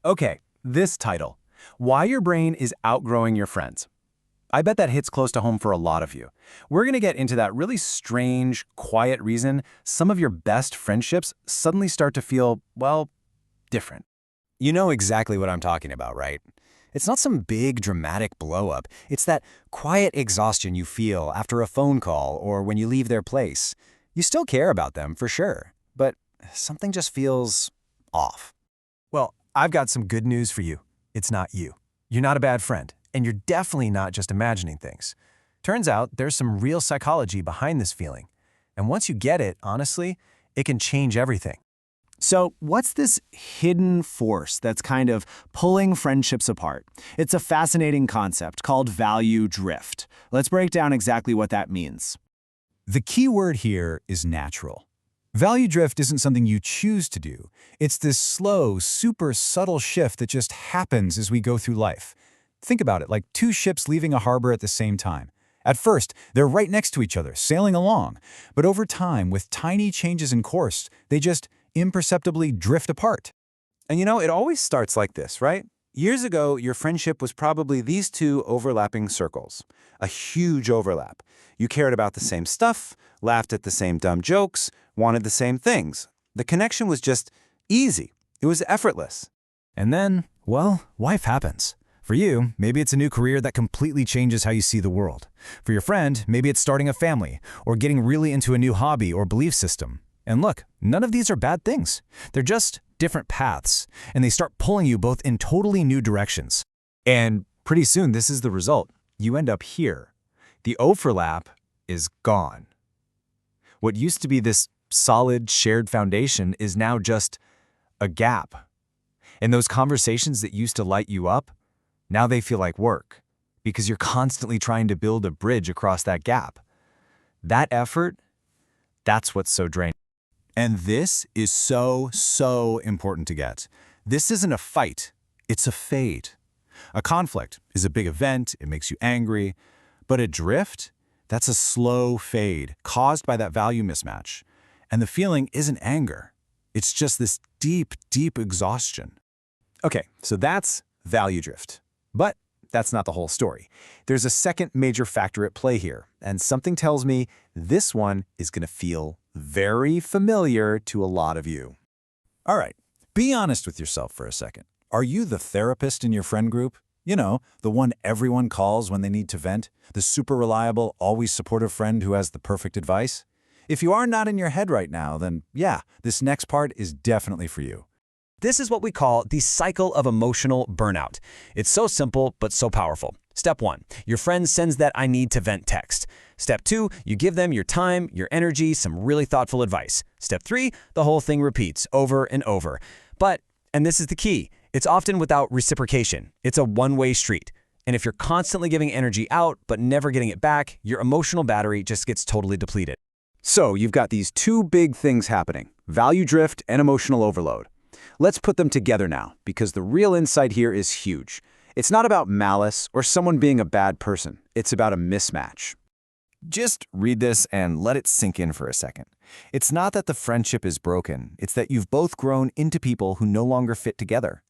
Okay, this title, Why Your Brain is Outgrowing Your Friends. I bet that hits close to home for a lot of you. We're going to get into that really strange, quiet reason some of your best friendships suddenly start to feel, well, different. You know exactly what I'm talking about, right? It's not some big dramatic blow-up. It's that quiet exhaustion you feel after a phone call or when you leave their place. You still care about them, for sure, but something just feels off. Well, I've got some good news for you. It's not you. You're not a bad friend, and you're definitely not just imagining things. Turns out there's some real psychology behind this feeling. And once you get it, honestly, it can change everything. So what's this hidden force that's kind of pulling friendships apart? It's a fascinating concept called value drift. Let's break down exactly what that means. The key word here is natural. Value drift isn't something you choose to do. It's this slow, super subtle shift that just happens as we go through life. Think about it like two ships leaving a harbor at the same time. At first, they're right next to each other, sailing along. But over time, with tiny changes in course, they just imperceptibly drift apart. And you know, it always starts like this, right? Years ago, your friendship was probably these two overlapping circles. A huge overlap. You cared about the same stuff, laughed at the same dumb jokes, wanted the same things. The connection was just easy. It was effortless. And then, well, life happens. For you, maybe it's a new career that completely changes how you see the world. For your friend, maybe it's starting a family, or getting really into a new hobby or belief system. And look, none of these are bad things. They're just different paths, and they start pulling you both in totally new directions. And pretty soon, this is the result. You end up here. The overlap is gone. What used to be this solid, shared foundation is now just a gap. And those conversations that used to light you up, now they feel like work, because you're constantly trying to build a bridge across that gap. That effort, that's what's so draining. And this is so important to get. This isn't a fight, it's a fade. A conflict is a big event, it makes you angry, but a drift, that's a slow fade caused by that value mismatch. And the feeling isn't anger, it's just this deep exhaustion. Okay, so that's value drift. But that's not the whole story. There's a second major factor at play here, and something tells me this one is going to feel very familiar to a lot of you. All right, be honest with yourself for a second. Are you the therapist in your friend group? You know, the one everyone calls when they need to vent? The super reliable, always supportive friend who has the perfect advice? If you are not in your head right now, then yeah, this next part is definitely for you. This is what we call the cycle of emotional burnout. It's so simple, but so powerful. Step 1, your friend sends that I need to vent text. Step 2, you give them your time, your energy, some really thoughtful advice. Step 3, the whole thing repeats over and over. But, and this is the key, it's often without reciprocation. It's a one-way street. And if you're constantly giving energy out, but never getting it back, your emotional battery just gets totally depleted. So you've got these two big things happening, value drift and emotional overload. Let's put them together now, because the real insight here is huge. It's not about malice or someone being a bad person. It's about a mismatch. Just read this and let it sink in for a second. It's not that the friendship is broken. It's that you've both grown into people who no longer fit together.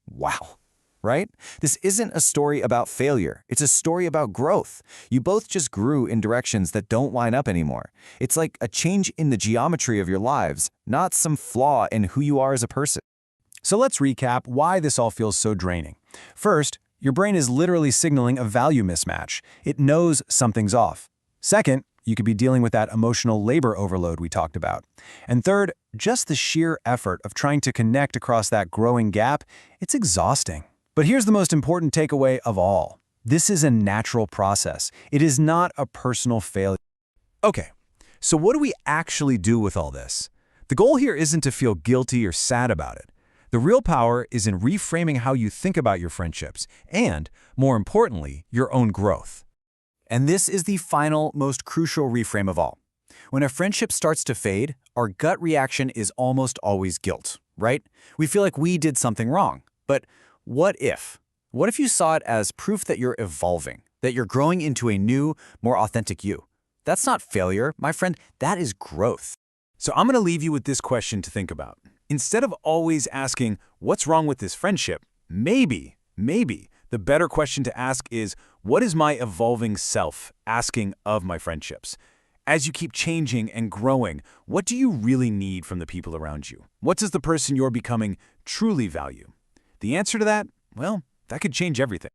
Wow. Right? This isn't a story about failure. It's a story about growth. You both just grew in directions that don't line up anymore. It's like a change in the geometry of your lives, not some flaw in who you are as a person. So let's recap why this all feels so draining. First, your brain is literally signaling a value mismatch. It knows something's off. Second, you could be dealing with that emotional labor overload we talked about. And third, just the sheer effort of trying to connect across that growing gap, it's exhausting. But here's the most important takeaway of all. This is a natural process. It is not a personal failure. Okay, so what do we actually do with all this? The goal here isn't to feel guilty or sad about it. The real power is in reframing how you think about your friendships and, more importantly, your own growth. And this is the final, most crucial reframe of all. When a friendship starts to fade, our gut reaction is almost always guilt, right? We feel like we did something wrong. But what if? What if you saw it as proof that you're evolving, that you're growing into a new, more authentic you? That's not failure, my friend, that is growth. So I'm going to leave you with this question to think about. Instead of always asking, what's wrong with this friendship? Maybe, the better question to ask is, what is my evolving self asking of my friendships? As you keep changing and growing, what do you really need from the people around you? What does the person you're becoming truly value? The answer to that, well, that could change everything.